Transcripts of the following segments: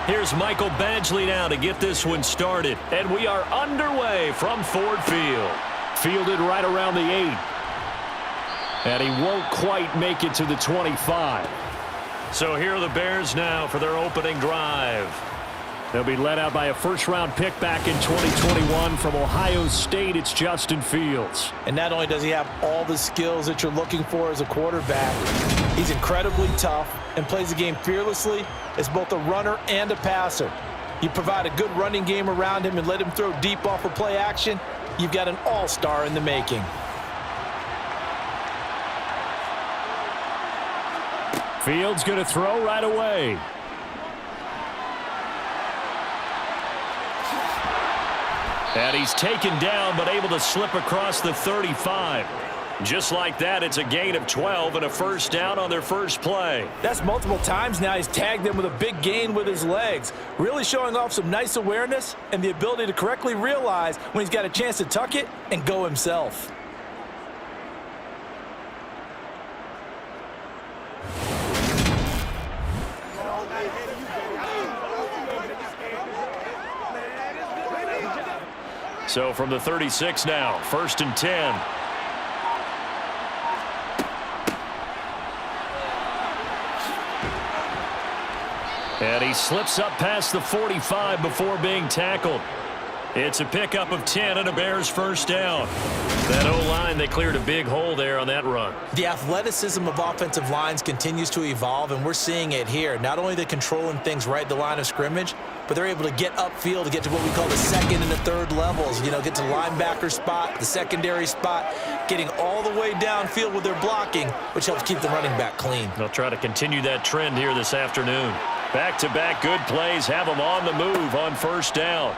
Here's Michael Badgley now to get this one started. And we are underway from Ford Field. Fielded right around the 8. And he won't quite make it to the 25. So here are the Bears now for their opening drive. They'll be led out by a first-round pick back in 2021 from Ohio State. It's Justin Fields. And not only does he have all the skills that you're looking for as a quarterback, he's incredibly tough and plays the game fearlessly as both a runner and a passer. You provide a good running game around him and let him throw deep off of play action, you've got an all-star in the making. Fields going to throw right away. And he's taken down, but able to slip across the 35. Just like that, it's a gain of 12 and a first down on their first play. That's multiple times now he's tagged them with a big gain with his legs. Really showing off some nice awareness and the ability to correctly realize when he's got a chance to tuck it and go himself. So from the 36 now, 1st and 10. And he slips up past the 45 before being tackled. It's a pickup of 10 and a Bears first down. That O-line, they cleared a big hole there on that run. The athleticism of offensive lines continues to evolve, and we're seeing it here. Not only are they controlling things right at the line of scrimmage, but they're able to get upfield to get to what we call the second and the third levels. You know, get to the linebacker spot, the secondary spot, getting all the way downfield with their blocking, which helps keep the running back clean. They'll try to continue that trend here this afternoon. Back-to-back good plays have them on the move on first down.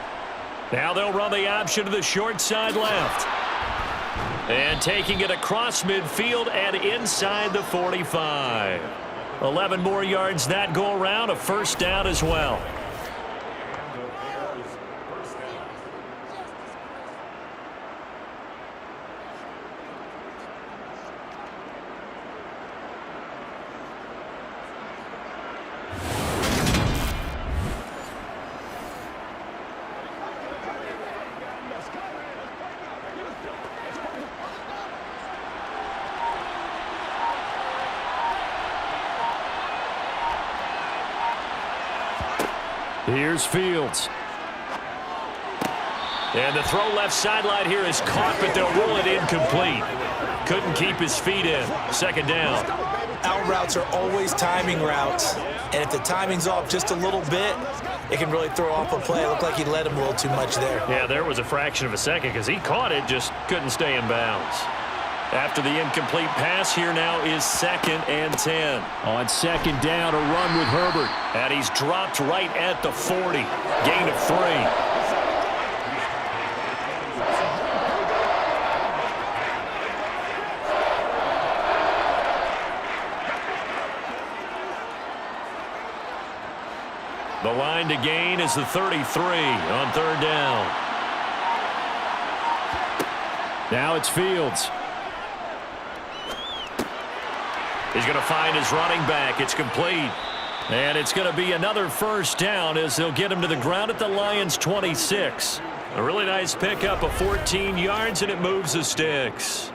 Now they'll run the option to the short side left. And taking it across midfield and inside the 45. 11 more yards that go around, a first down as well. Here's Fields. And the throw left sideline here is caught, but they'll rule it incomplete. Couldn't keep his feet in. Second down. Out routes are always timing routes. And if the timing's off just a little bit, it can really throw off a play. It looked like he led him a little too much there. Yeah, there was a fraction of a second because he caught it, just couldn't stay in bounds. After the incomplete pass, here now is 2nd and 10. On second down, a run with Herbert. And he's dropped right at the 40. Gain of 3. The line to gain is the 33 on 3rd down. Now it's Fields. He's going to find his running back. It's complete. And it's going to be another first down as they'll get him to the ground at the Lions' 26. A really nice pickup of 14 yards, and it moves the sticks.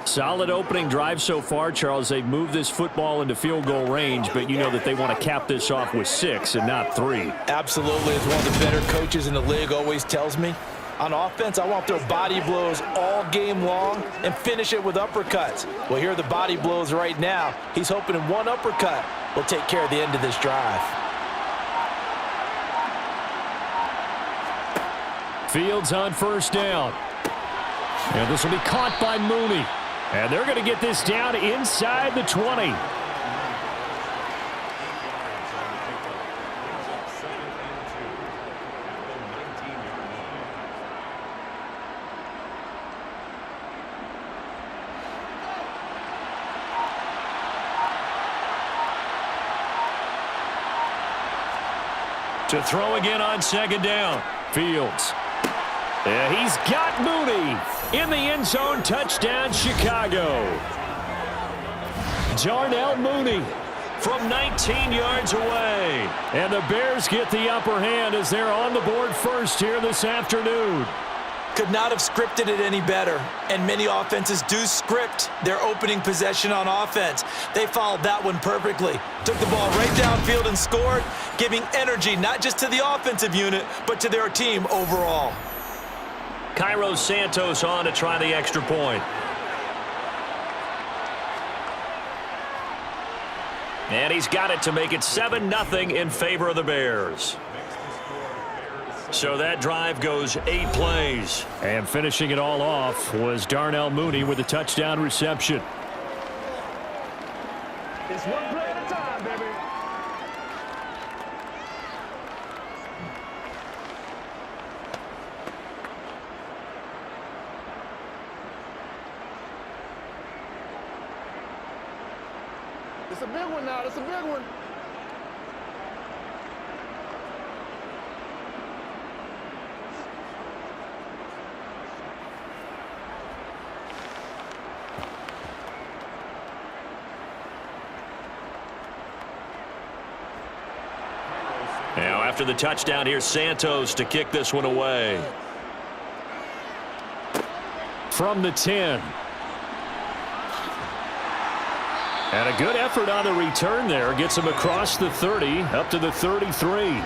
Solid opening drive so far, Charles. They've moved this football into field goal range, but you know that they want to cap this off with 6 and not 3. Absolutely. As one of the better coaches in the league always tells me, on offense, I want to throw body blows all game long and finish it with uppercuts. Well, here are the body blows right now. He's hoping in one uppercut will take care of the end of this drive. Fields on first down. And this will be caught by Mooney. And they're going to get this down inside the 20. To throw again on second down. Fields. Yeah, he's got Mooney in the end zone. Touchdown, Chicago. Darnell Mooney from 19 yards away. And the Bears get the upper hand as they're on the board first here this afternoon. Could not have scripted it any better. And many offenses do script their opening possession on offense. They followed that one perfectly. Took the ball right downfield and scored, giving energy not just to the offensive unit, but to their team overall. Cairo Santos on to try the extra point. And he's got it to make it 7-0 in favor of the Bears. So that drive goes 8 plays. And finishing it all off was Darnell Mooney with a touchdown reception. It's one play at a time, baby. It's a big one now. It's a big one. Now after the touchdown, here's Santos to kick this one away. From the 10. And a good effort on the return there. Gets him across the 30, up to the 33.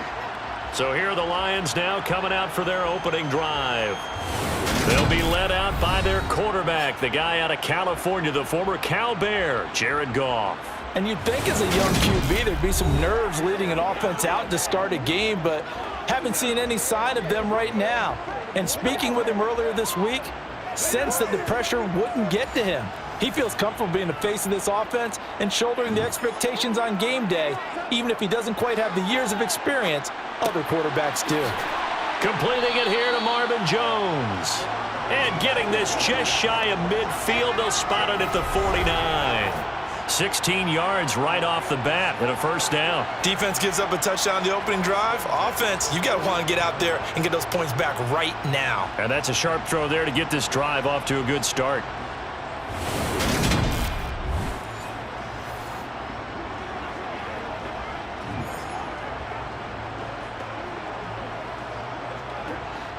So here are the Lions now coming out for their opening drive. They'll be led out by their quarterback, the guy out of California, the former Cal Bear, Jared Goff. And you'd think as a young QB there'd be some nerves leading an offense out to start a game, but haven't seen any sign of them right now. And speaking with him earlier this week, sensed that the pressure wouldn't get to him. He feels comfortable being the face of this offense and shouldering the expectations on game day, even if he doesn't quite have the years of experience other quarterbacks do. Completing it here to Marvin Jones. And getting this just shy of midfield. They'll spot it at the 49. 16 yards right off the bat and a first down. Defense gives up a touchdown the opening drive. Offense, you got to want to get out there and get those points back right now. And that's a sharp throw there to get this drive off to a good start.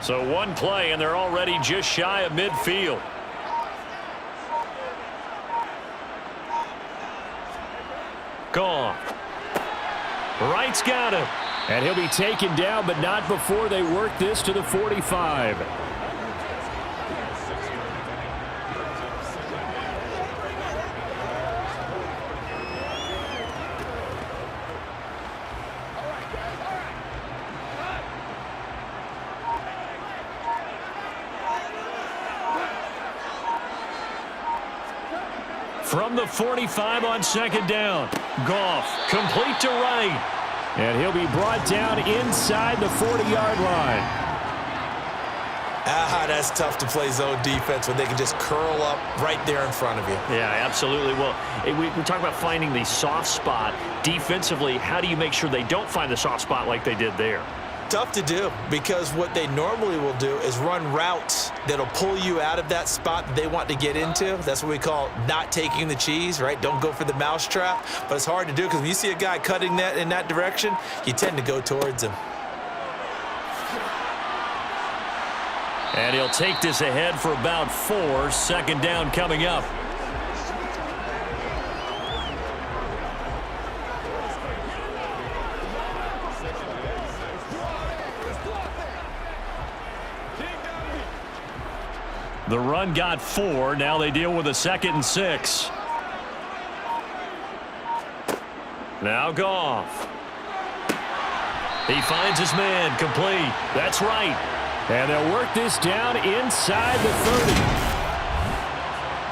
So one play, and they're already just shy of midfield. Goff. Wright's got him. And he'll be taken down, but not before they work this to the 45. From the 45 on second down. Goff complete to Wright. And he'll be brought down inside the 40-yard line. That's tough to play zone defense when they can just curl up right there in front of you. Yeah, absolutely. Well, we talk about finding the soft spot. Defensively, how do you make sure they don't find the soft spot like they did there? Tough to do, because what they normally will do is run routes that'll pull you out of that spot that they want to get into. That's what we call not taking the cheese, right? Don't go for the mousetrap. But it's hard to do because when you see a guy cutting that in that direction, you tend to go towards him. And he'll take this ahead for about 4. Second down coming up. The run got 4. Now they deal with a 2nd and 6. Now Goff. He finds his man complete. That's right. And they'll work this down inside the 30.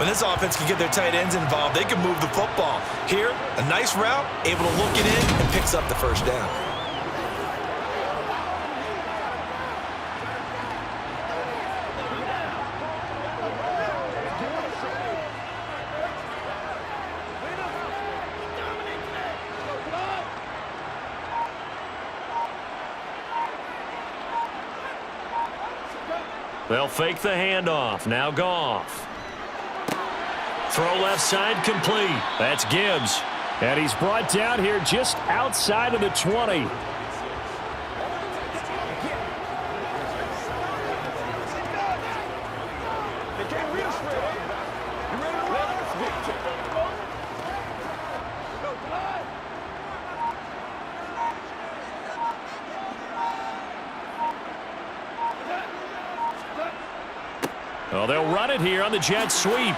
When this offense can get their tight ends involved, they can move the football. Here, a nice route, able to look it in, and picks up the first down. They'll fake the handoff. Now Goff. Throw left side complete. That's Gibbs. And he's brought down here just outside of the 20. Well, they'll run it here on the jet sweep.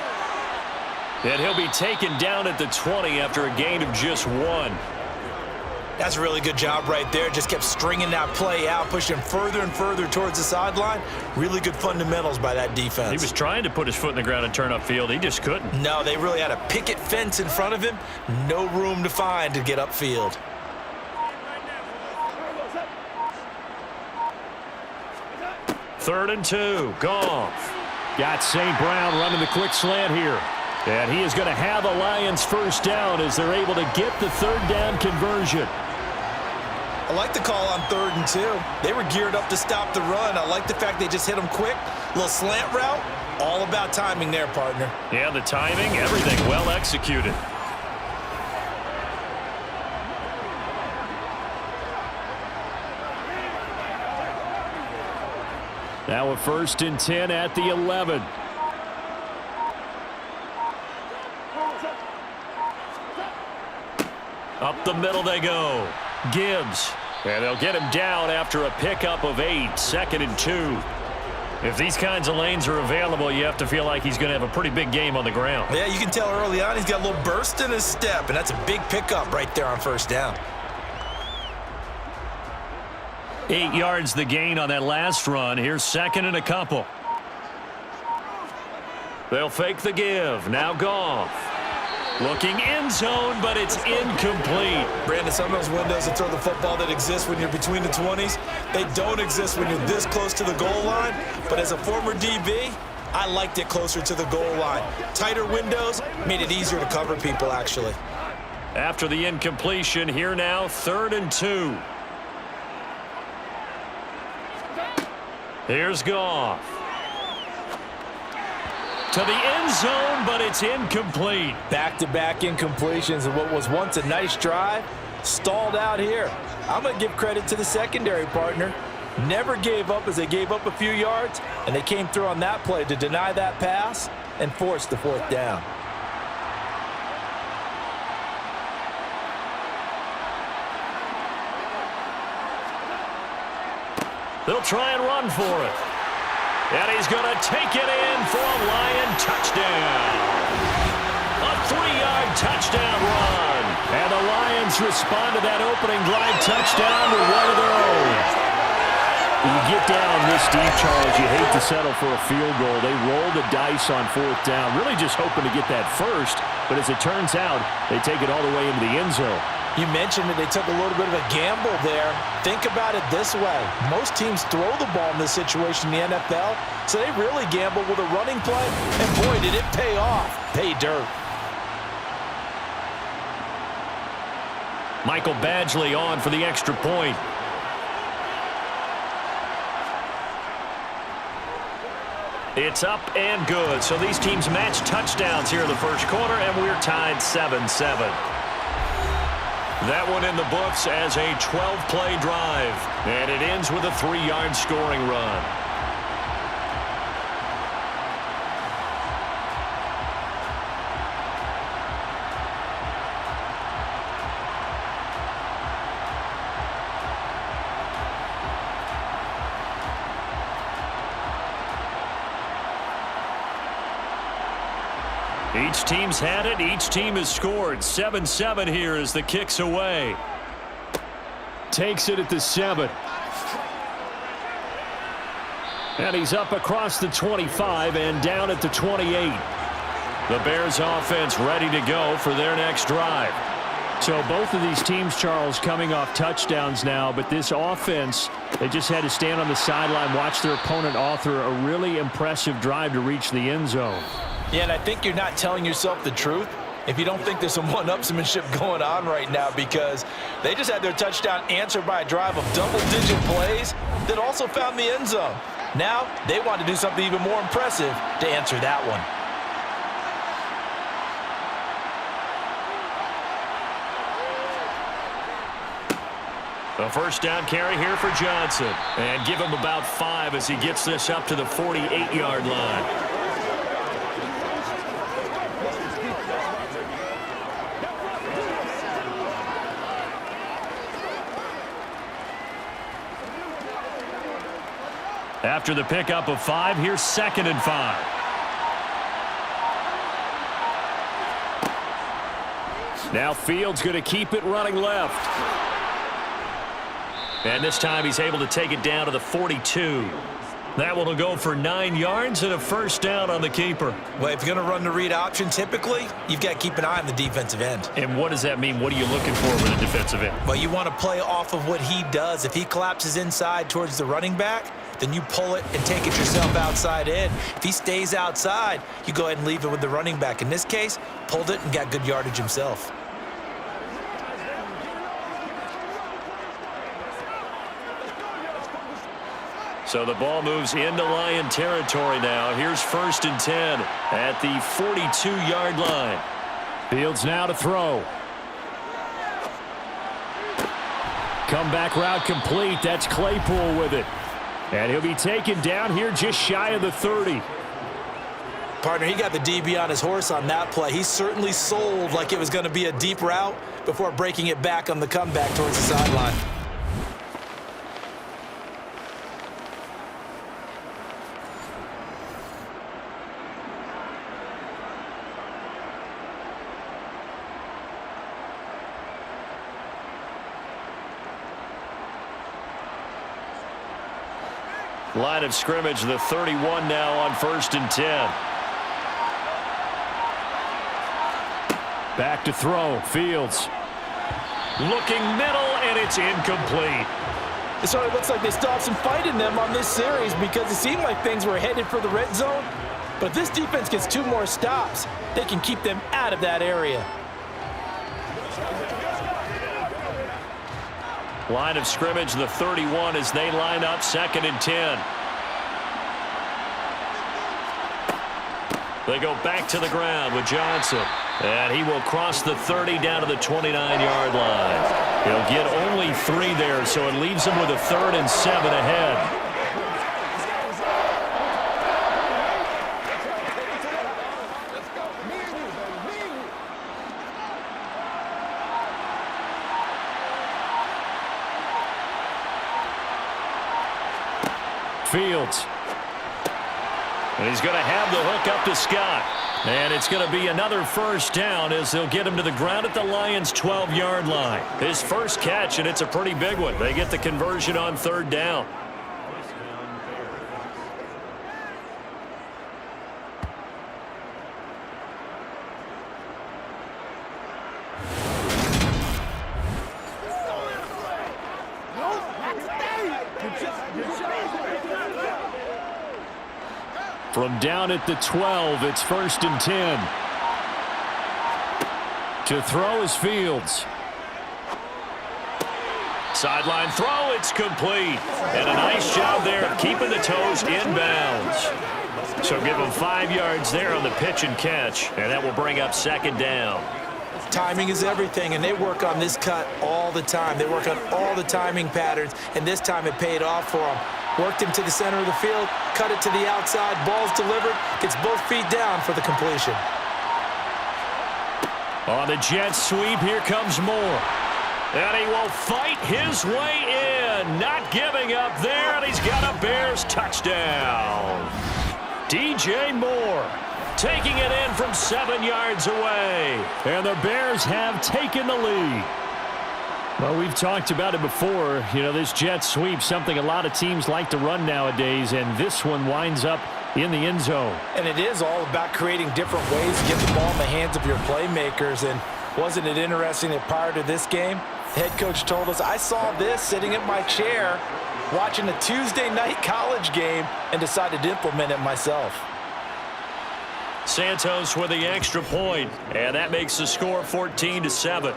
And he'll be taken down at the 20 after a gain of just 1. That's a really good job right there. Just kept stringing that play out, pushing him further and further towards the sideline. Really good fundamentals by that defense. He was trying to put his foot in the ground and turn upfield. He just couldn't. No, they really had a picket fence in front of him. No room to find to get upfield. Third and 2. Goff. Got St. Brown running the quick slant here. And he is going to have a Lions first down as they're able to get the third down conversion. I like the call on 3rd and 2. They were geared up to stop the run. I like the fact they just hit them quick. Little slant route. All about timing there, partner. Yeah, the timing, everything well executed. Now a 1st and 10 at the 11. Up the middle they go. Gibbs. And they'll get him down after a pickup of 8. 2nd and 2. If these kinds of lanes are available, you have to feel like he's going to have a pretty big game on the ground. Yeah, you can tell early on he's got a little burst in his step, and that's a big pickup right there on 1st down. 8 yards the gain on that last run. Here's 2nd and a couple. They'll fake the give. Now Goff. Looking end zone, but it's incomplete. Brandon, some of those windows to throw the football that exist when you're between the 20s, they don't exist when you're this close to the goal line. But as a former DB, I liked it closer to the goal line. Tighter windows made it easier to cover people, actually. After the incompletion, here now, 3rd and 2. Here's Goff. To the end zone, but it's incomplete. Back-to-back incompletions of what was once a nice drive, stalled out here. I'm going to give credit to the secondary partner. Never gave up as they gave up a few yards, and they came through on that play to deny that pass and force the 4th down. They'll try and run for it. And he's going to take it in for a Lion touchdown. A 3-yard touchdown run. And the Lions respond to that opening drive touchdown with one of their own. When you get down this deep, Charles, you hate to settle for a field goal. They roll the dice on 4th down, really just hoping to get that first. But as it turns out, they take it all the way into the end zone. You mentioned that they took a little bit of a gamble there. Think about it this way. Most teams throw the ball in this situation in the NFL, so they really gamble with a running play, and boy, did it pay off. Pay dirt. Michael Badgley on for the extra point. It's up and good. So these teams match touchdowns here in the first quarter, and we're tied 7-7. That one in the books as a 12-play drive. And it ends with a 3-yard scoring run. Each team's had it. Each team has scored. 7-7 here as the kick's away. Takes it at the 7. And he's up across the 25 and down at the 28. The Bears offense ready to go for their next drive. So both of these teams, Charles, coming off touchdowns now, but this offense, they just had to stand on the sideline, watch their opponent author a really impressive drive to reach the end zone. Yeah, and I think you're not telling yourself the truth if you don't think there's some one-upsmanship going on right now, because they just had their touchdown answered by a drive of double-digit plays that also found the end zone. Now they want to do something even more impressive to answer that one. A first down carry here for Johnson. And give him about 5 as he gets this up to the 48-yard line. After the pickup of 5, here's 2nd and 5. Now Fields going to keep it running left. And this time he's able to take it down to the 42. That one will go for 9 yards and a first down on the keeper. Well, if you're going to run the read option, typically, you've got to keep an eye on the defensive end. And what does that mean? What are you looking for with a defensive end? Well, you want to play off of what he does. If he collapses inside towards the running back, then you pull it and take it yourself outside in. If he stays outside, you go ahead and leave it with the running back. In this case, pulled it and got good yardage himself. So the ball moves into Lion territory now. Here's 1st and 10 at the 42-yard line. Fields now to throw. Comeback route complete. That's Claypool with it. And he'll be taken down here just shy of the 30. Partner, he got the DB on his horse on that play. He certainly sold like it was going to be a deep route before breaking it back on the comeback towards the sideline. Line of scrimmage, the 31 now on 1st and 10. Back to throw. Fields. Looking middle, and it's incomplete. It sort of looks like they still have some fight in them on this series because it seemed like things were headed for the red zone. But if this defense gets 2 more stops, they can keep them out of that area. Line of scrimmage, the 31 as they line up 2nd and 10. They go back to the ground with Johnson. And he will cross the 30 down to the 29-yard line. He'll get only 3 there, so it leaves him with a 3rd and 7 ahead. Fields. And he's going to have the hook up to Scott. And it's going to be another first down as they'll get him to the ground at the Lions' 12-yard line. His first catch, and it's a pretty big one. They get the conversion on 3rd down. From down at the 12, it's 1st and 10. To throw is Fields. Sideline throw, it's complete. And a nice job there of keeping the toes inbounds. So give them 5 yards there on the pitch and catch, and that will bring up 2nd down. Timing is everything, and they work on this cut all the time. They work on all the timing patterns, and this time it paid off for them. Worked him to the center of the field, cut it to the outside, ball's delivered, gets both feet down for the completion. On the jet sweep, here comes Moore. And he will fight his way in, not giving up there, and he's got a Bears touchdown. DJ Moore taking it in from 7 yards away. And the Bears have taken the lead. Well, we've talked about it before. You know, this jet sweep, something a lot of teams like to run nowadays, and this one winds up in the end zone. And it is all about creating different ways to get the ball in the hands of your playmakers. And wasn't it interesting that prior to this game, the head coach told us, I saw this sitting in my chair watching a Tuesday night college game and decided to implement it myself. Santos with the extra point, and that makes the score 14-7.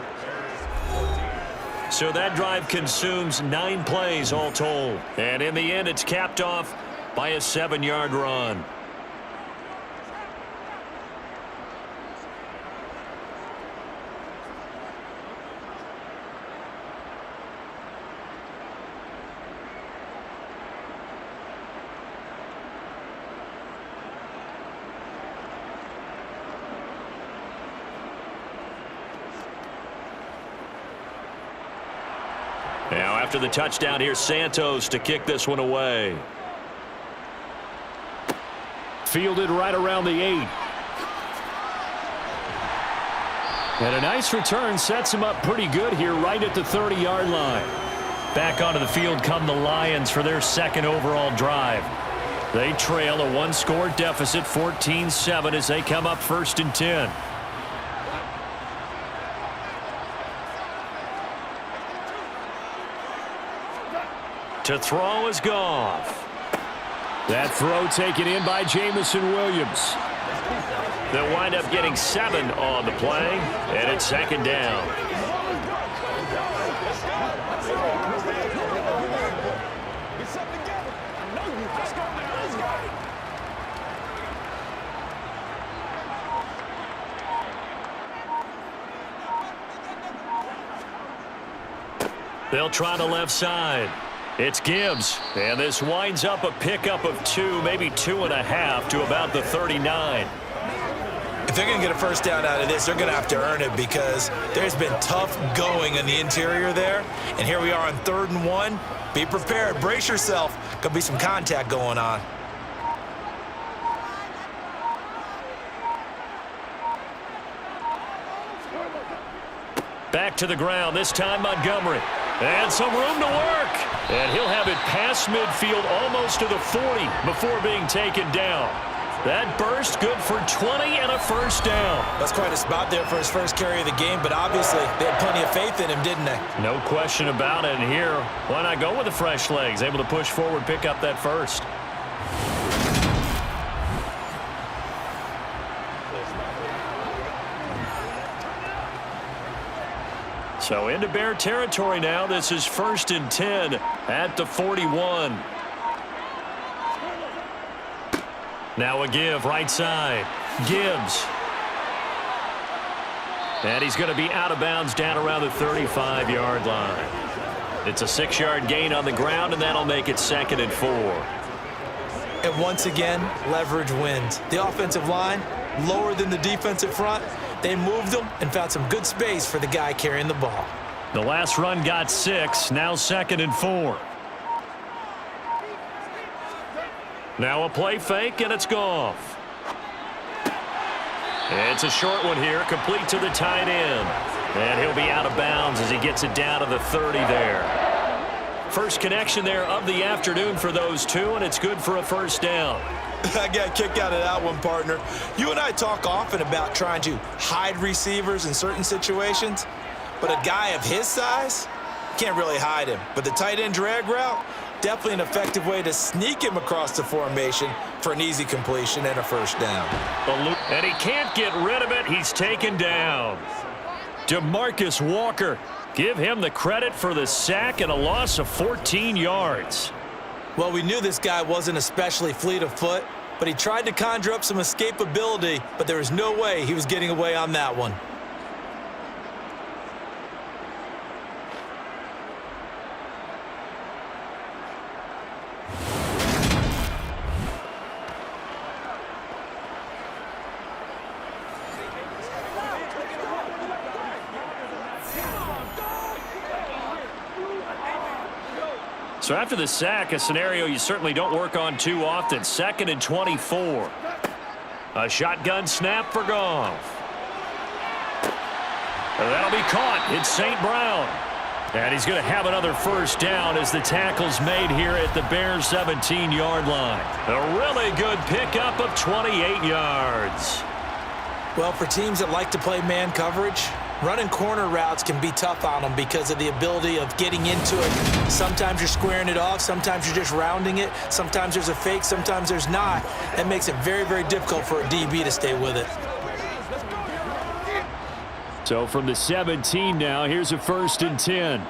So that drive consumes 9 plays all told. And in the end, it's capped off by a 7-yard run. after the touchdown here, Santos to kick this one away. Fielded right around the 8. And a nice return sets him up pretty good here right at the 30-yard line. Back onto the field come the Lions for their second overall drive. They trail a one-score deficit, 14-7, as they come up 1st and 10. To throw is Goff. That throw taken in by Jamison Williams. They'll wind up getting 7 on the play, and it's 2nd down. They'll try the left side. It's Gibbs, and this winds up a pickup of 2, maybe 2.5 to about the 39. If they're going to get a first down out of this, they're going to have to earn it because there's been tough going in the interior there. And here we are on 3rd and 1. Be prepared. Brace yourself. Could be some contact going on. Back to the ground, this time Montgomery. And some room to work. And he'll have it past midfield almost to the 40 before being taken down. That burst good for 20 and a first down. That's quite a spot there for his first carry of the game, but obviously they had plenty of faith in him, didn't they? No question about it. And here, why not go with the fresh legs? Able to push forward, pick up that first. So into Bear territory now. This is 1st and 10 at the 41. Now a give right side. Gibbs. And he's going to be out of bounds down around the 35-yard line. It's a 6-yard gain on the ground, and that'll make it 2nd and 4. And once again, leverage wins. The offensive line, lower than the defensive front. They moved them and found some good space for the guy carrying the ball. The last run got 6, now 2nd and 4. Now a play fake, and it's Goff. It's a short one here, complete to the tight end. And he'll be out of bounds as he gets it down to the 30 there. First connection there of the afternoon for those two, and it's good for a first down. I got a kick out of that one, partner. You and I talk often about trying to hide receivers in certain situations, but a guy of his size, can't really hide him. But the tight end drag route, definitely an effective way to sneak him across the formation for an easy completion and a first down. And he can't get rid of it. He's taken down. DeMarcus Walker. Give him the credit for the sack and a loss of 14 yards. Well, we knew this guy wasn't especially fleet of foot, but he tried to conjure up some escapability, but there was no way he was getting away on that one. So after the sack, a scenario you certainly don't work on too often. 2nd and 24. A shotgun snap for Goff. That'll be caught. It's St. Brown. And he's going to have another first down as the tackle's made here at the Bears' 17-yard line. A really good pickup of 28 yards. Well, for teams that like to play man coverage, running corner routes can be tough on them because of the ability of getting into it. Sometimes you're squaring it off. Sometimes you're just rounding it. Sometimes there's a fake. Sometimes there's not. That makes it very, very difficult for a DB to stay with it. So from the 17 now, here's a 1st and 10.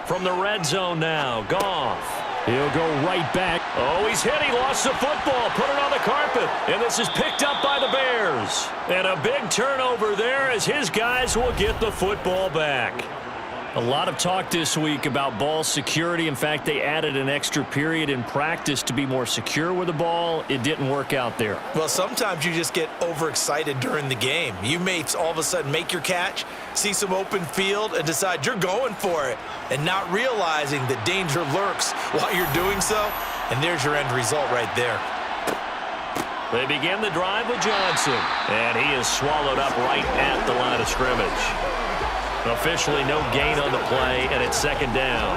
From the red zone now, Goff. He'll go right back. Oh, he's hit. He lost the football. Put it on the carpet. And this is picked up by the Bears. And a big turnover there as his guys will get the football back. A lot of talk this week about ball security. In fact, they added an extra period in practice to be more secure with the ball. It didn't work out there. Well, sometimes you just get overexcited during the game. You may all of a sudden make your catch, see some open field, and decide you're going for it, and not realizing that danger lurks while you're doing so. And there's your end result right there. They begin the drive with Johnson, and he is swallowed up right at the line of scrimmage. Officially no gain on the play, and it's second down.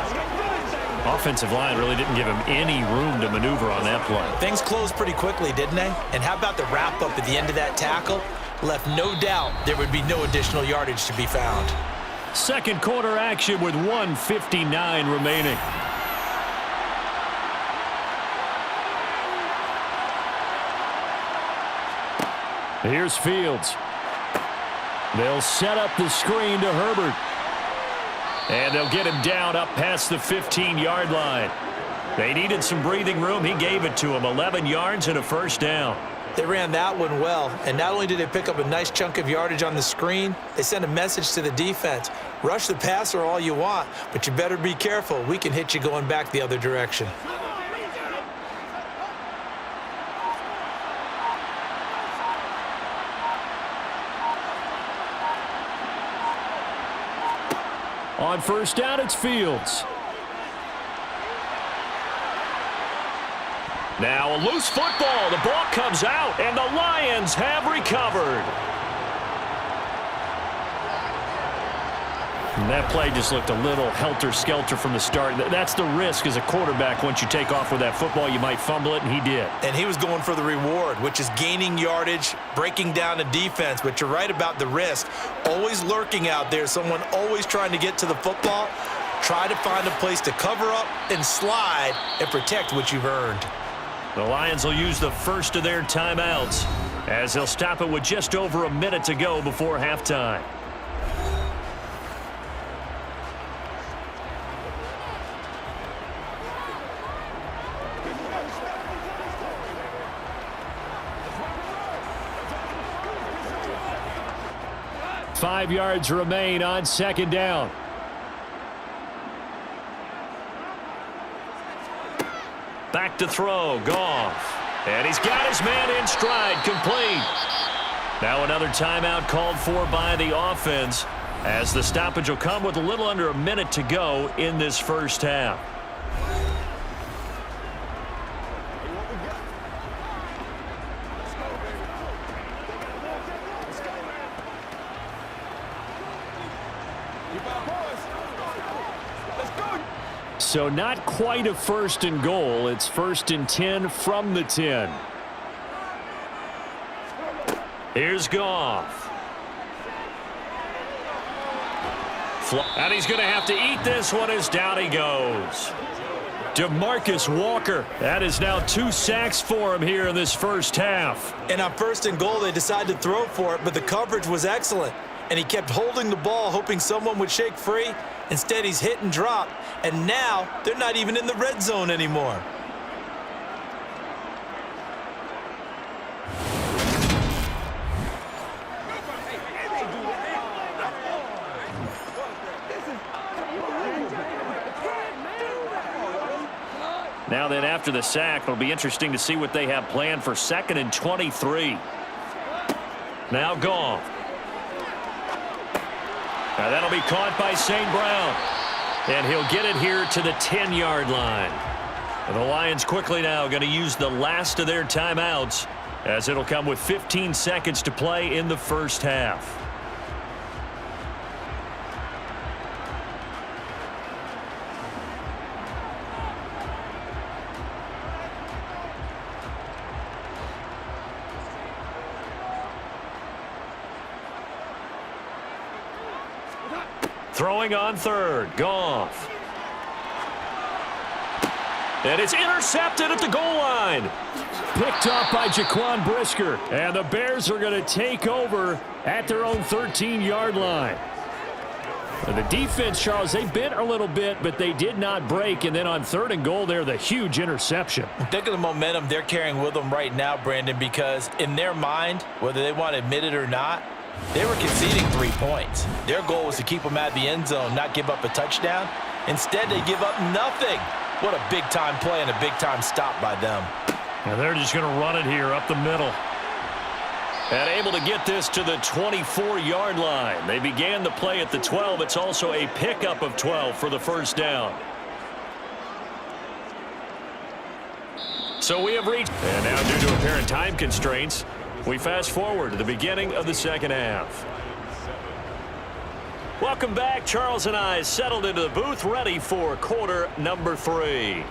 Offensive line really didn't give him any room to maneuver on that play. Things closed pretty quickly, didn't they? And how about the wrap-up at the end of that tackle? Left no doubt there would be no additional yardage to be found. Second quarter action with 1:59 remaining. Here's Fields. They'll set up the screen to Herbert. And they'll get him down up past the 15-yard line. They needed some breathing room. He gave it to him. 11 yards and a first down. They ran that one well, and not only did they pick up a nice chunk of yardage on the screen, they sent a message to the defense. Rush the passer all you want, but you better be careful. We can hit you going back the other direction. On first down, it's Fields. Now a loose football. The ball comes out, and the Lions have recovered. And that play just looked a little helter-skelter from the start. That's the risk as a quarterback. Once you take off with that football, you might fumble it, and he did. And he was going for the reward, which is gaining yardage, breaking down a defense. But you're right about the risk. Always lurking out there, someone always trying to get to the football. Try to find a place to cover up and slide and protect what you've earned. The Lions will use the first of their timeouts as they'll stop it with just over a minute to go before halftime. Five yards remain on second down. Back to throw, Goff. And he's got his man in stride, complete. Now another timeout called for by the offense as the stoppage will come with a little under a minute to go in this first half. So not quite a first and goal. It's first and 10 from the 10. Here's Goff. And he's going to have to eat this one as down he goes. DeMarcus Walker. That is now 2 sacks for him here in this first half. And on first and goal, they decided to throw for it, but the coverage was excellent. And he kept holding the ball, hoping someone would shake free. Instead, he's hit and dropped. And now, they're not even in the red zone anymore. Now then, after the sack, it'll be interesting to see what they have planned for 2nd and 23. Now Goff. Now that'll be caught by St. Brown. And he'll get it here to the 10-yard line. And the Lions quickly now going to use the last of their timeouts as it'll come with 15 seconds to play in the first half. Throwing on third, Goff. And it's intercepted at the goal line. Picked up by Jaquan Brisker. And the Bears are going to take over at their own 13-yard line. And the defense, Charles, they bent a little bit, but they did not break. And then on 3rd and goal there, the huge interception. Think of the momentum they're carrying with them right now, Brandon, because in their mind, whether they want to admit it or not, They were conceding 3 points. Their goal was to keep them out of the end zone, not give up a touchdown. Instead, they give up nothing. What a big-time play and a big-time stop by them. And they're just going to run it here up the middle. And able to get this to the 24-yard line. They began the play at the 12. It's also a pickup of 12 for the first down. So we have reached, and now due to apparent time constraints, we fast forward to the beginning of the second half. Welcome back. Charles and I settled into the booth, ready for quarter number 3.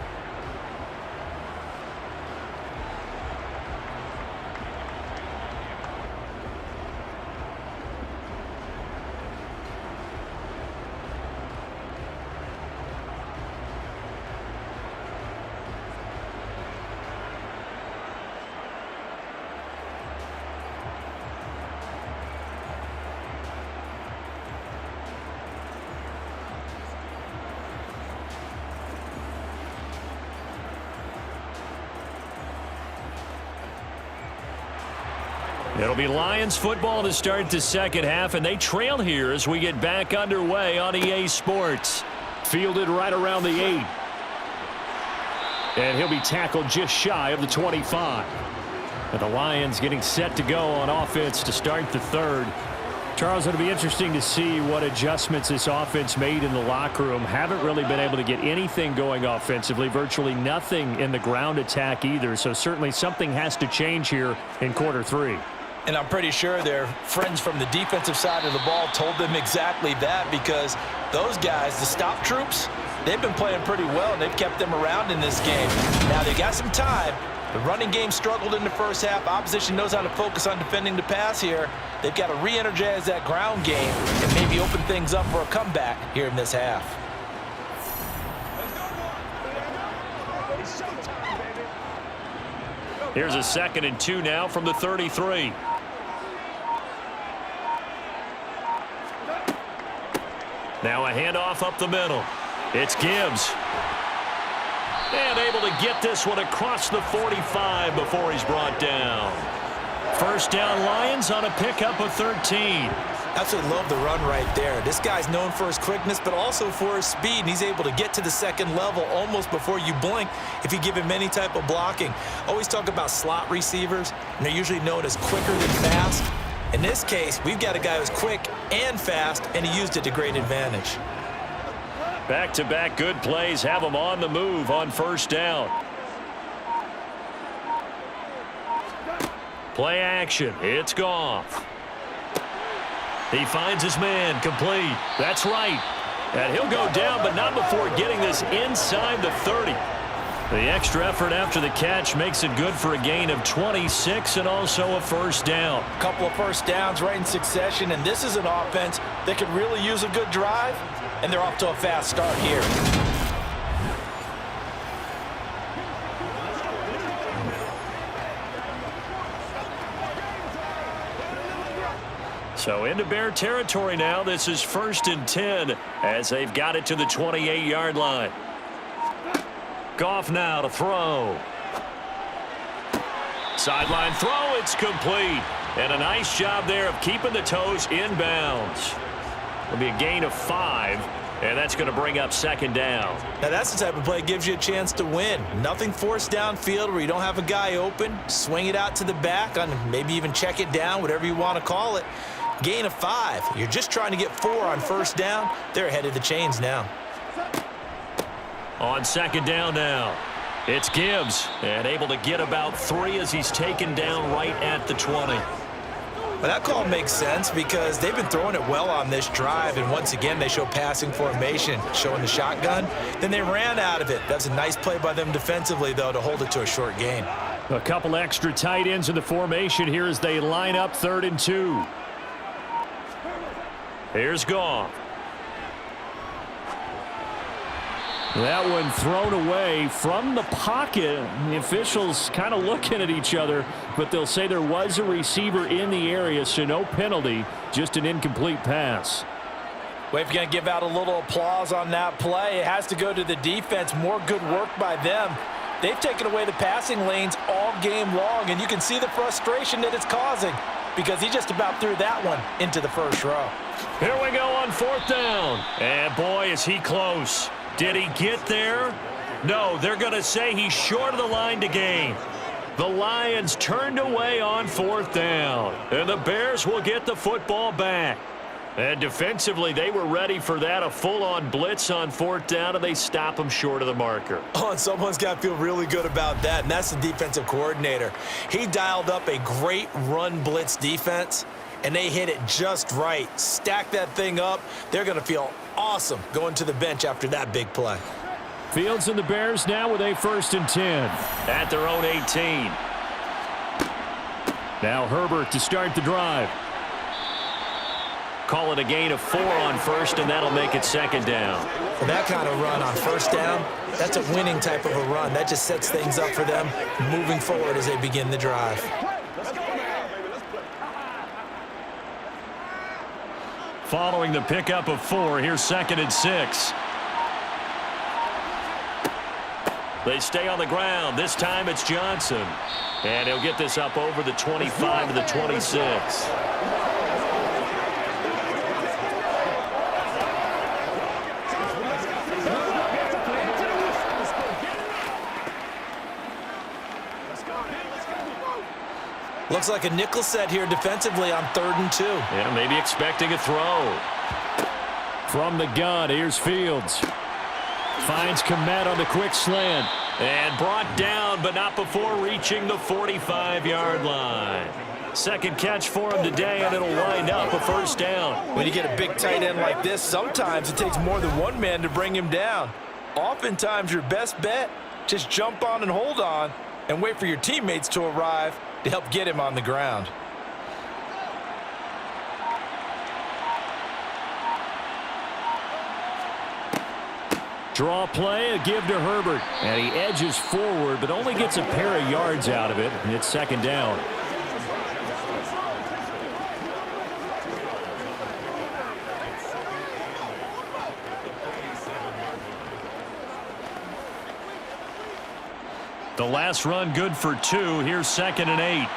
It'll be Lions football to start the second half, and they trail here as we get back underway on EA Sports. Fielded right around the 8. And he'll be tackled just shy of the 25. And the Lions getting set to go on offense to start the third. Charles, it'll be interesting to see what adjustments this offense made in the locker room. Haven't really been able to get anything going offensively, virtually nothing in the ground attack either. So certainly something has to change here in quarter 3. And I'm pretty sure their friends from the defensive side of the ball told them exactly that, because those guys, the stop troops, they've been playing pretty well, and they've kept them around in this game. Now, they got some time. The running game struggled in the first half. Opposition knows how to focus on defending the pass here. They've got to re-energize that ground game and maybe open things up for a comeback here in this half. Here's a 2nd and 2 now from the 33. Now a handoff up the middle. It's Gibbs. And able to get this one across the 45 before he's brought down. First down Lions on a pickup of 13. Absolutely love the run right there. This guy's known for his quickness, but also for his speed, and he's able to get to the second level almost before you blink if you give him any type of blocking. Always talk about slot receivers, and they're usually known as quicker than fast. In this case, we've got a guy who's quick and fast, and he used it to great advantage. Back-to-back good plays have him on the move on first down. Play action. It's Goff. He finds his man, complete. That's right. And he'll go down, but not before getting this inside the 30. The extra effort after the catch makes it good for a gain of 26 and also a first down. A couple of first downs right in succession, and this is an offense that could really use a good drive, and they're off to a fast start here. So into Bear territory now. This is 1st and 10 as they've got it to the 28-yard line. Goff now to throw. Sideline throw, it's complete. And a nice job there of keeping the toes inbounds. It'll be a gain of 5, and that's going to bring up 2nd down. Now that's the type of play that gives you a chance to win. Nothing forced downfield where you don't have a guy open. Swing it out to the back, on maybe even check it down, whatever you want to call it. Gain of 5. You're just trying to get 4 on first down. They're ahead of the chains now. On 2nd down now, it's Gibbs, and able to get about 3 as he's taken down right at the 20. Well, that call makes sense because they've been throwing it well on this drive, and once again they show passing formation, showing the shotgun. Then they ran out of it. That's a nice play by them defensively, though, to hold it to a short gain. A couple extra tight ends in the formation here as they line up 3rd and 2. Here's Goff. That one thrown away from the pocket. The officials kind of looking at each other, but they'll say there was a receiver in the area, so no penalty, just an incomplete pass. Well, if you're going to give out a little applause on that play, it has to go to the defense. More good work by them. They've taken away the passing lanes all game long, and you can see the frustration that it's causing. because he just about threw that one into the first row. Here we go on 4th down. And boy, is he close. Did he get there? No, they're going to say he's short of the line to gain. The Lions turned away on 4th down. And the Bears will get the football back. And defensively, they were ready for that, a full-on blitz on 4th down, and they stop them short of the marker. Oh, and someone's got to feel really good about that, and that's the defensive coordinator. He dialed up a great run blitz defense, and they hit it just right. Stack that thing up. They're going to feel awesome going to the bench after that big play. Fields and the Bears now with a 1st and 10 at their own 18. Now Herbert to start the drive. Call it a gain of 4 on 1st, and that'll make it 2nd down. For that kind of run on 1st down, that's a winning type of a run. That just sets things up for them moving forward as they begin the drive. Following the pickup of 4, here's 2nd and 6. They stay on the ground. This time it's Johnson. And he'll get this up over the 25 to the 26. Looks like a nickel set here defensively on 3rd and 2. Yeah, maybe expecting a throw. From the gun, here's Fields. Finds Komet on the quick slant. And brought down, but not before reaching the 45-yard line. 2nd catch for him today, and it'll wind up a 1st down. When you get a big tight end like this, sometimes it takes more than one man to bring him down. Oftentimes, your best bet, just jump on and hold on and wait for your teammates to arrive to help get him on the ground. Draw play, a give to Herbert. And he edges forward, but only gets a pair of yards out of it, and it's 2nd down. The last run good for 2. Here's 2nd and 8.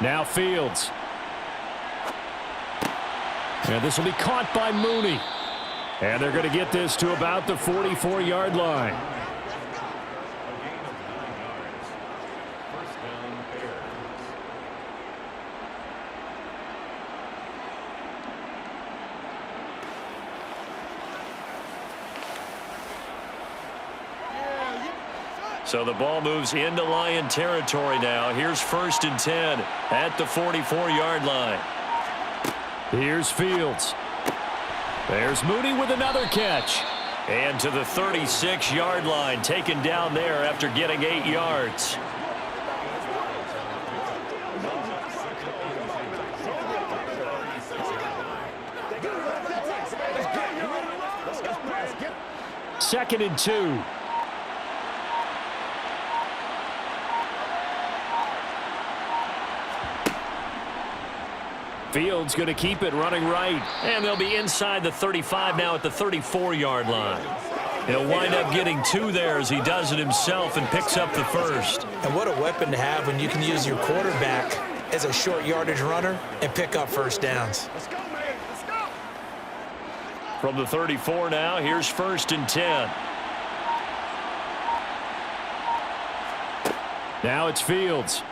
Now Fields. And this will be caught by Mooney. And they're going to get this to about the 44-yard line. So the ball moves into Lion territory now. Here's 1st and 10 at the 44-yard line. Here's Fields. There's Mooney with another catch. And to the 36-yard line, taken down there after getting 8 yards. Second and 2. Fields going to keep it running right. And they'll be inside the 35 now at the 34-yard line. He'll wind up getting 2 there as he does it himself and picks up the 1st. And what a weapon to have when you can use your quarterback as a short yardage runner and pick up 1st downs. Let's go, man. Let's go. From the 34 now, here's 1st and 10. Now it's Fields.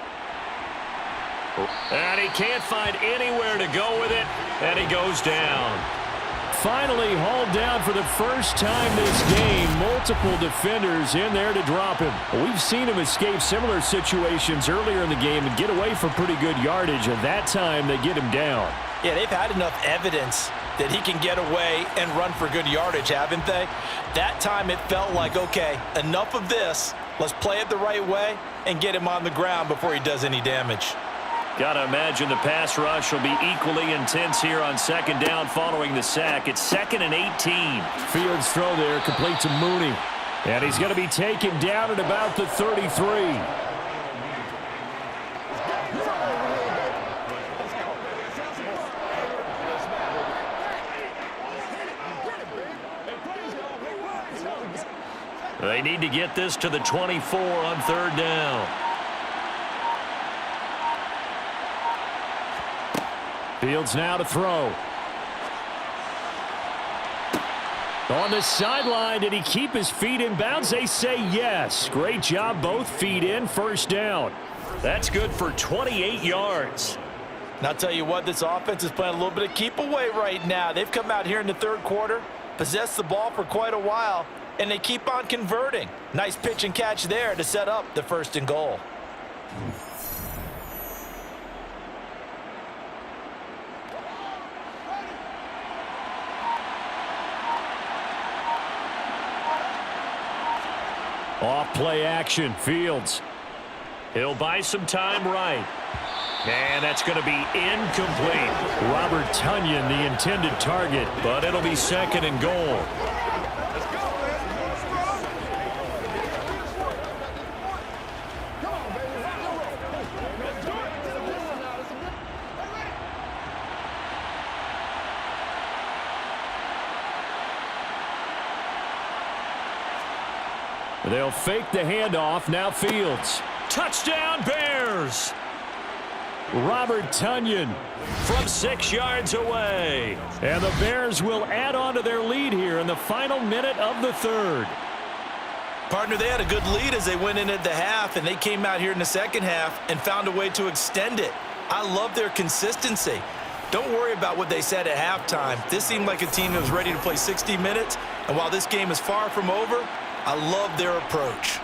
And he can't find anywhere to go with it, and he goes down. Finally hauled down for the first time this game. Multiple defenders in there to drop him. We've seen him escape similar situations earlier in the game and get away for pretty good yardage, and that time they get him down. Yeah, they've had enough evidence that he can get away and run for good yardage, haven't they? That time it felt like, okay, enough of this. Let's play it the right way and get him on the ground before he does any damage. Got to imagine the pass rush will be equally intense here on 2nd down following the sack. It's 2nd and 18. Fields throw there, complete to Mooney. And he's going to be taken down at about the 33. They need to get this to the 24 on 3rd down. Fields now to throw. On the sideline, did he keep his feet in bounds? They say yes. Great job, both feet in, first down. That's good for 28 yards. And I'll tell you what, this offense is playing a little bit of keep away right now. They've come out here in the third quarter, possessed the ball for quite a while, and they keep on converting. Nice pitch and catch there to set up the 1st and goal. Off play action, Fields. He'll buy some time right. And that's going to be incomplete. Robert Tonyan, the intended target, but it'll be 2nd and goal. They'll fake the handoff. Now Fields. Touchdown, Bears! Robert Tonyan from 6 yards away. And the Bears will add on to their lead here in the final minute of the 3rd. Partner, they had a good lead as they went in at the half, and they came out here in the 2nd half and found a way to extend it. I love their consistency. Don't worry about what they said at halftime. This seemed like a team that was ready to play 60 minutes, and while this game is far from over, I love their approach.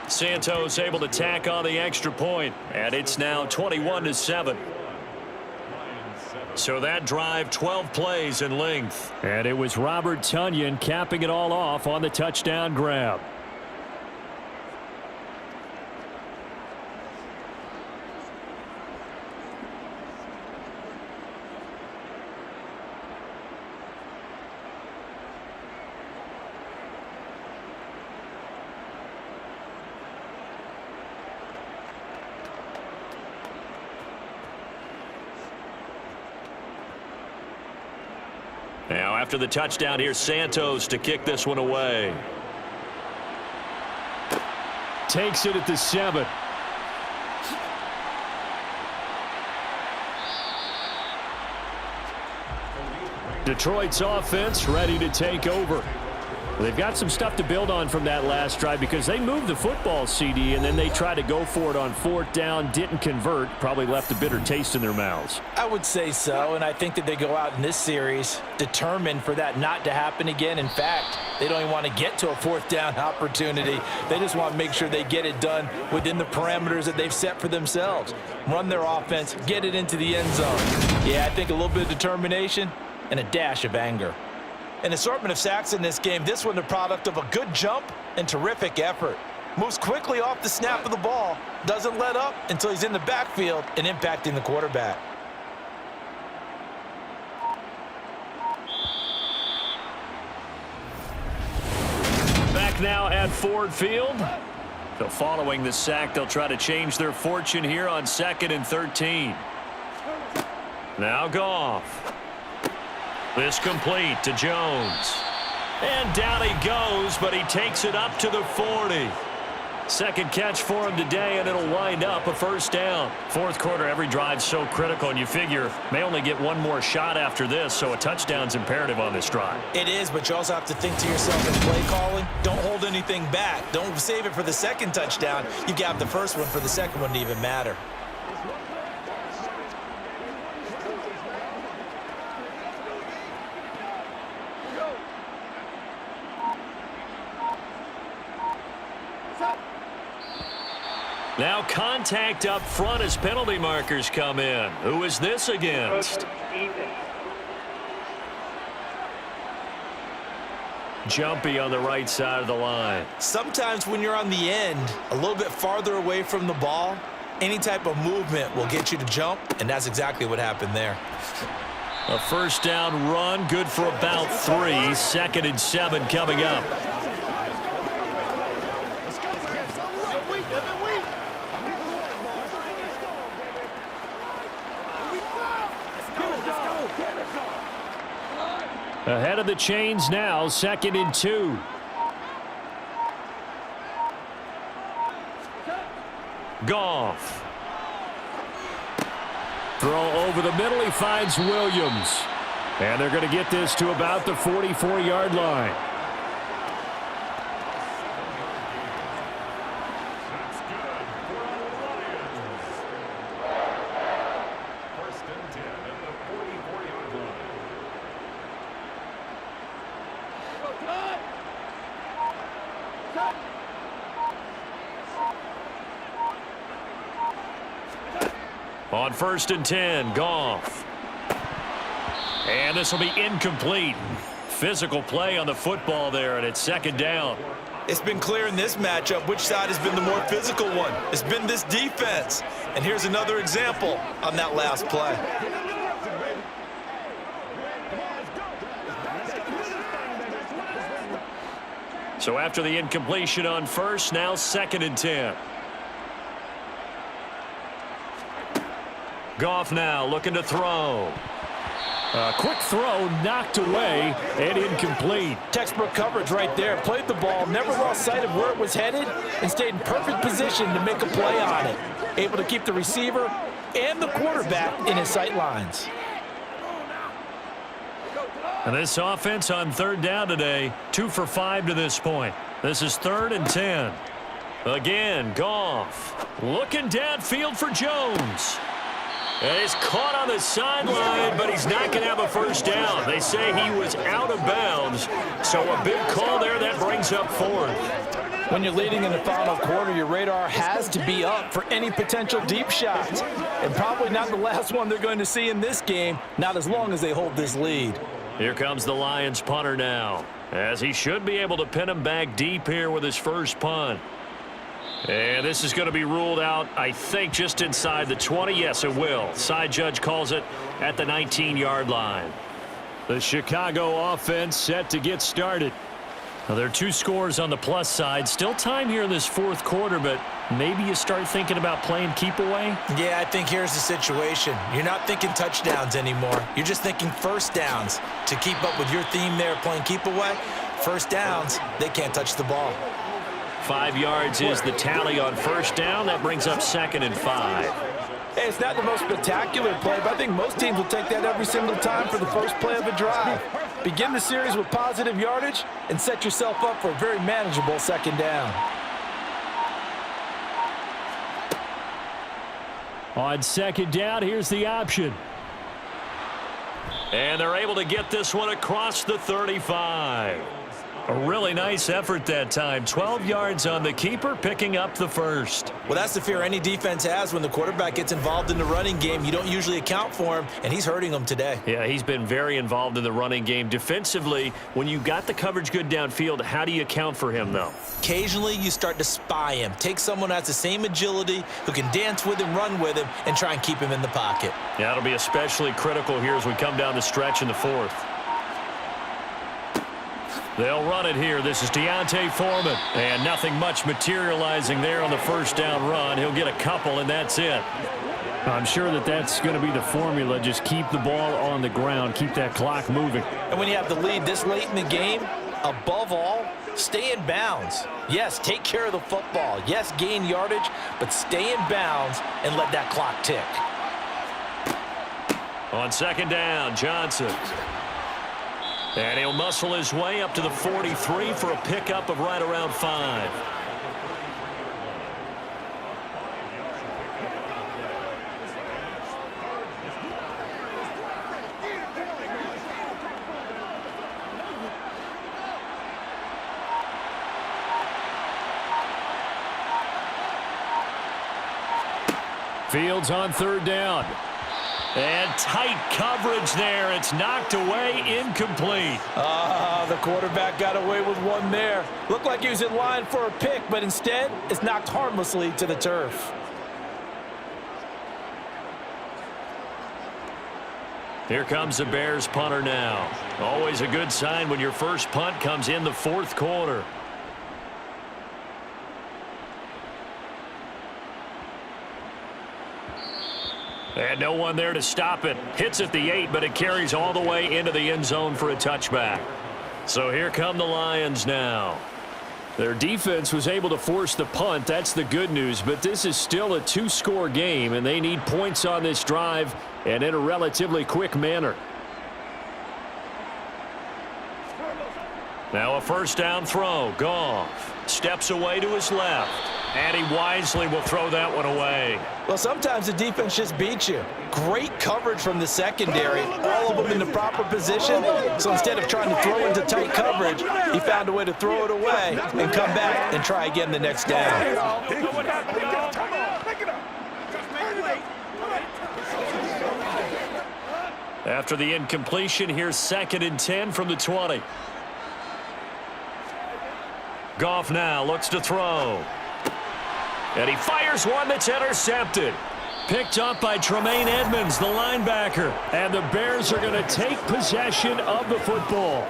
Santos able to tack on the extra point, and it's now 21-7. So that drive, 12 plays in length. And it was Robert Tonyan capping it all off on the touchdown grab. Now, after the touchdown, here's Santos to kick this one away. Takes it at the 7. Detroit's offense ready to take over. They've got some stuff to build on from that last drive because they moved the football, CD, and then they tried to go for it on 4th down, didn't convert, probably left a bitter taste in their mouths. I would say so, and I think that they go out in this series determined for that not to happen again. In fact, they don't even want to get to a 4th down opportunity. They just want to make sure they get it done within the parameters that they've set for themselves. Run their offense, get it into the end zone. Yeah, I think a little bit of determination and a dash of anger. An assortment of sacks in this game. This one the product of a good jump and terrific effort. Moves quickly off the snap of the ball. Doesn't let up until he's in the backfield and impacting the quarterback. Back now at Ford Field. So following the sack, they'll try to change their fortune here on 2nd and 13. Now Goff. This complete to Jones. And down he goes, but he takes it up to the 40. Second catch for him today, and it'll wind up a 1st down. 4th quarter, every drive's so critical, and you figure may only get one more shot after this, so a touchdown's imperative on this drive. It is, but you also have to think to yourself in play calling, don't hold anything back. Don't save it for the 2nd touchdown. You got the 1st one for the 2nd one to even matter. Now contact up front as penalty markers come in. Who is this against? Jumpy on the right side of the line. Sometimes when you're on the end, a little bit farther away from the ball, any type of movement will get you to jump, and that's exactly what happened there. A 1st down run, good for about 3. 2nd and 7 coming up. Ahead of the chains now, 2nd and 2. Goff. Throw over the middle. He finds Williams. And they're going to get this to about the 44-yard line. On 1st and 10, Goff. And this will be incomplete. Physical play on the football there, and it's 2nd down. It's been clear in this matchup which side has been the more physical one. It's been this defense. And here's another example on that last play. So after the incompletion on 1st, now 2nd and 10. Goff now looking to throw. A quick throw knocked away and incomplete. Textbook coverage right there. Played the ball, never lost sight of where it was headed, and stayed in perfect position to make a play on it. Able to keep the receiver and the quarterback in his sight lines. And this offense on 3rd down today, 2 for 5 to this point. This is 3rd and 10. Again, Goff looking downfield for Jones. And he's caught on the sideline, but he's not going to have a 1st down. They say he was out of bounds, so a big call there that brings up 4th. When you're leading in the final quarter, your radar has to be up for any potential deep shots. And probably not the last one they're going to see in this game, not as long as they hold this lead. Here comes the Lions punter now, as he should be able to pin him back deep here with his first punt. And this is going to be ruled out, I think, just inside the 20. Yes, it will. Side judge calls it at the 19-yard line. The Chicago offense set to get started. Now, there are 2 scores on the plus side. Still time here in this 4th quarter, but maybe you start thinking about playing keep away? Yeah, I think here's the situation. You're not thinking touchdowns anymore. You're just thinking 1st downs. To keep up with your theme there, playing keep away, 1st downs, they can't touch the ball. 5 yards is the tally on 1st down. That brings up 2nd and 5. Hey, it's not the most spectacular play, but I think most teams will take that every single time for the first play of a drive. Begin the series with positive yardage and set yourself up for a very manageable 2nd down. On 2nd down, here's the option. And they're able to get this one across the 35. A really nice effort that time. 12 yards on the keeper, picking up the 1st. Well, that's the fear any defense has when the quarterback gets involved in the running game. You don't usually account for him, and he's hurting them today. Yeah, he's been very involved in the running game. Defensively, when you got the coverage good downfield, how do you account for him, though? Occasionally, you start to spy him. Take someone who has the same agility, who can dance with him, run with him, and try and keep him in the pocket. Yeah, that'll be especially critical here as we come down the stretch in the 4th. They'll run it here. This is Deontay Foreman. And nothing much materializing there on the 1st down run. He'll get a couple, and that's it. I'm sure that that's going to be the formula. Just keep the ball on the ground. Keep that clock moving. And when you have the lead this late in the game, above all, stay in bounds. Yes, take care of the football. Yes, gain yardage, but stay in bounds and let that clock tick. On 2nd down, Johnson. And he'll muscle his way up to the 43 for a pickup of right around 5. Fields on 3rd down. And tight coverage there. It's knocked away, incomplete. The quarterback got away with one there. Looked like he was in line for a pick, but instead, it's knocked harmlessly to the turf. Here comes the Bears punter now. Always a good sign when your first punt comes in the 4th quarter. And no one there to stop it. Hits at the 8, but it carries all the way into the end zone for a touchback. So here come the Lions now. Their defense was able to force the punt. That's the good news, but this is still a two-score game, and they need points on this drive and in a relatively quick manner. Now a first down throw. Goff steps away to his left, and he wisely will throw that one away. Well, sometimes the defense just beats you. Great coverage from the secondary, all of them in the proper position. So instead of trying to throw into tight coverage, he found a way to throw it away and come back and try again the next down. After the incompletion, here's 2nd and 10 from the 20. Goff now looks to throw. And he fires one that's intercepted. Picked up by Tremaine Edmonds, the linebacker. And the Bears are going to take possession of the football.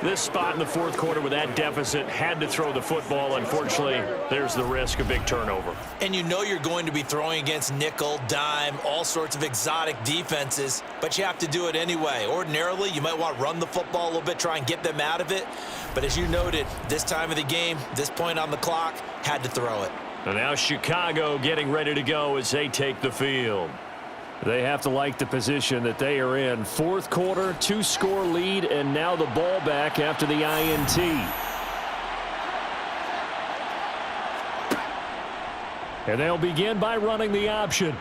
This spot in the fourth quarter with that deficit had to throw the football. Unfortunately, there's the risk of big turnover. And you know you're going to be throwing against nickel, dime, all sorts of exotic defenses, but you have to do it anyway. Ordinarily, you might want to run the football a little bit, try and get them out of it. But as you noted, this time of the game, this point on the clock, had to throw it. And now Chicago getting ready to go as they take the field. They have to like the position that they are in. Fourth quarter, two-score lead, and now the ball back after the INT. And they'll begin by running the option.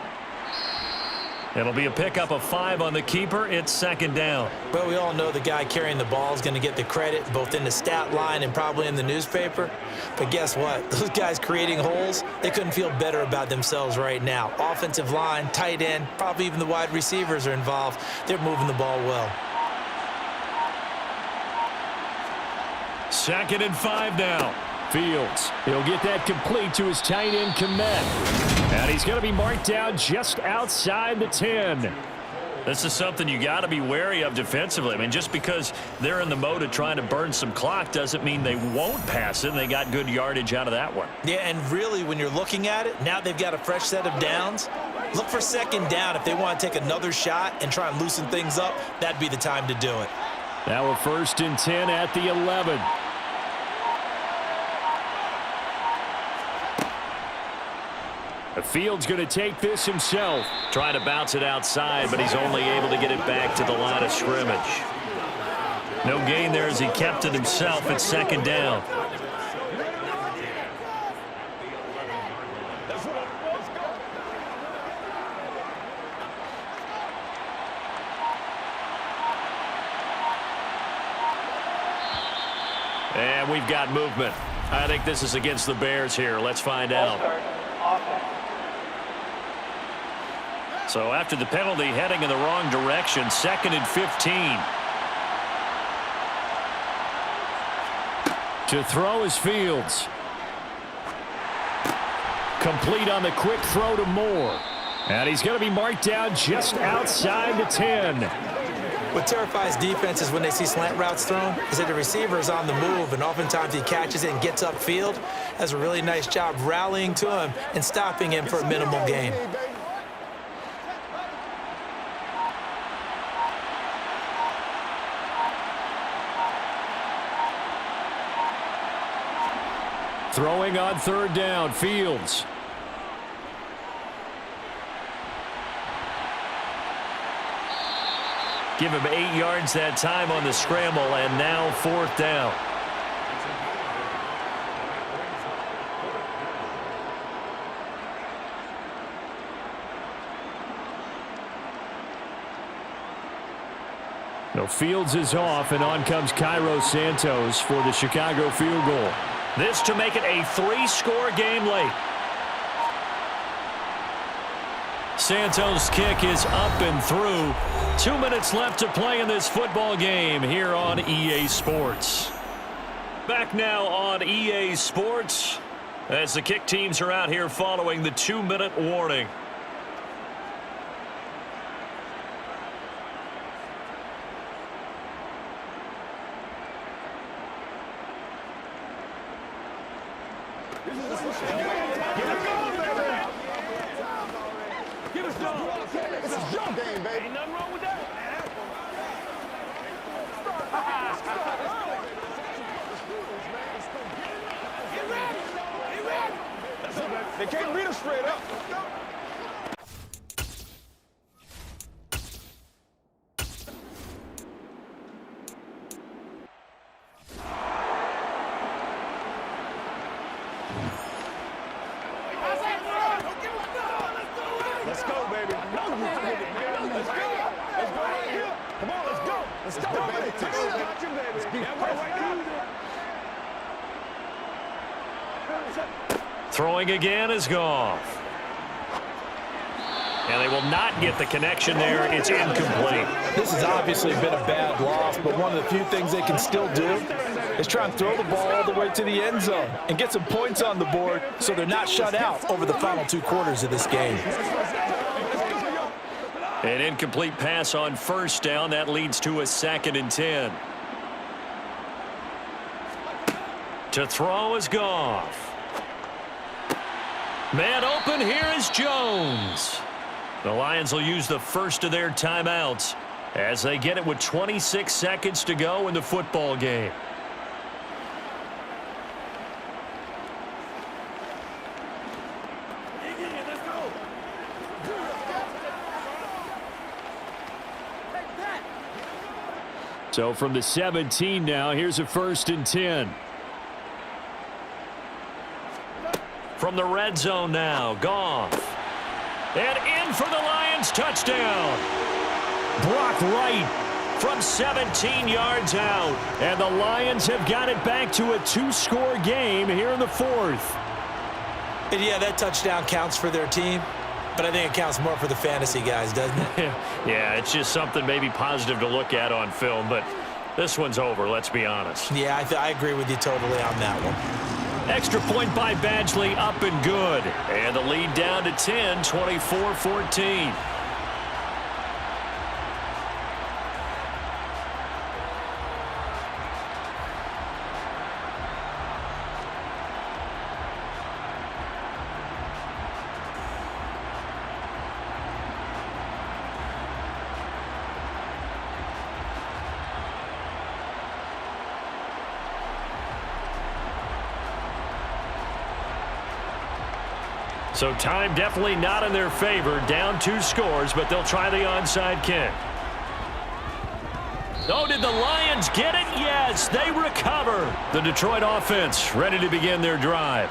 It'll be a pickup of 5 on the keeper. It's 2nd down. But we all know the guy carrying the ball is going to get the credit both in the stat line and probably in the newspaper. But guess what? Those guys creating holes, they couldn't feel better about themselves right now. Offensive line, tight end, probably even the wide receivers are involved. They're moving the ball well. 2nd and 5 now. Fields. He'll get that complete to his tight end, Komet. And he's going to be marked down just outside the 10. This is something you got to be wary of defensively. I mean, just because they're in the mode of trying to burn some clock doesn't mean they won't pass it. They got good yardage out of that one. Yeah, and really, when you're looking at it, now they've got a fresh set of downs. Look for 2nd down. If they want to take another shot and try and loosen things up, that'd be the time to do it. Now a 1st and 10 at the 11. Fields going to take this himself. Trying to bounce it outside, but he's only able to get it back to the line of scrimmage. No gain there as he kept it himself at 2nd down. And we've got movement. I think this is against the Bears here. Let's find out. So after the penalty, heading in the wrong direction, 2nd and 15. To throw is Fields. Complete on the quick throw to Moore. And he's going to be marked down just outside the 10. What terrifies defenses when they see slant routes thrown is that the receiver is on the move, and oftentimes he catches it and gets upfield. Does a really nice job rallying to him and stopping him for a minimal gain. Throwing on 3rd down, Fields. Give him 8 yards that time on the scramble, and now 4th down. No, Fields is off, and on comes Cairo Santos for the Chicago field goal. This to make it a 3-score game late. Santos' kick is up and through. 2 minutes left to play in this football game here on EA Sports. Back now on EA Sports as the kick teams are out here following the 2-minute warning. They can't beat us straight up. Let's go, baby. No, you did it, man. Let's go. Let's go right here. Come on, let's go. Let's go, baby. Got you, baby. Yeah, right now. Throwing again is Goff. And they will not get the connection there. It's incomplete. This has obviously been a bad loss, but one of the few things they can still do is try and throw the ball all the way to the end zone and get some points on the board so they're not shut out over the final 2 quarters of this game. An incomplete pass on first down. That leads to a 2nd and 10. To throw is Goff. Man open, here is Jones. The Lions will use the first of their timeouts as they get it with 26 seconds to go in the football game. So from the 17 now, here's a 1st and 10. From the red zone now, Goff. And in for the Lions, touchdown. Brock Wright from 17 yards out. And the Lions have got it back to a 2-score game here in the 4th. And yeah, that touchdown counts for their team, but I think it counts more for the fantasy guys, doesn't it? Yeah, it's just something maybe positive to look at on film, but this one's over, let's be honest. Yeah, I agree with you totally on that one. Extra point by Badgley, up and good. And the lead down to 10, 24-14. So time definitely not in their favor. Down 2 scores, but they'll try the onside kick. Oh, did the Lions get it? Yes, they recover. The Detroit offense ready to begin their drive.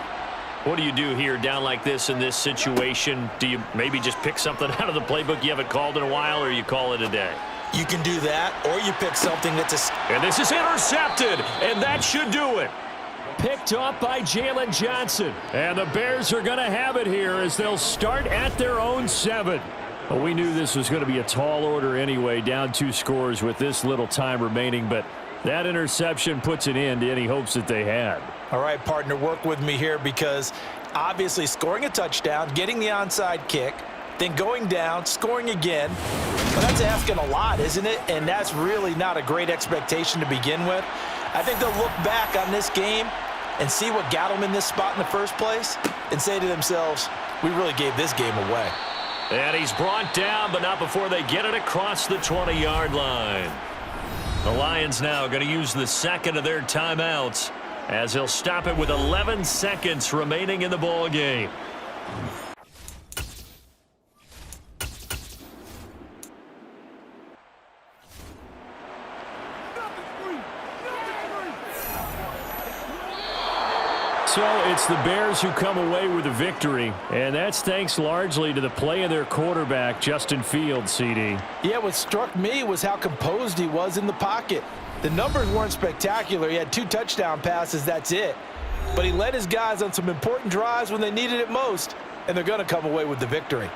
What do you do here down like this in this situation? Do you maybe just pick something out of the playbook you haven't called in a while, or you call it a day? You can do that, or you pick something that's And this is intercepted, and that should do it. Picked up by Jalen Johnson. And the Bears are going to have it here as they'll start at their own 7. Well, we knew this was going to be a tall order anyway, down 2 scores with this little time remaining, but that interception puts an end to any hopes that they had. All right, partner, work with me here because obviously scoring a touchdown, getting the onside kick, then going down, scoring again, well, that's asking a lot, isn't it? And that's really not a great expectation to begin with. I think they'll look back on this game and see what got them in this spot in the first place and say to themselves, we really gave this game away. And he's brought down, but not before they get it across the 20-yard line. The Lions now going to use the 2nd of their timeouts as he'll stop it with 11 seconds remaining in the ball game. So it's the Bears who come away with a victory, and that's thanks largely to the play of their quarterback, Justin Fields, CD. Yeah, what struck me was how composed he was in the pocket. The numbers weren't spectacular. He had 2 touchdown passes, that's it. But he led his guys on some important drives when they needed it most, and they're going to come away with the victory.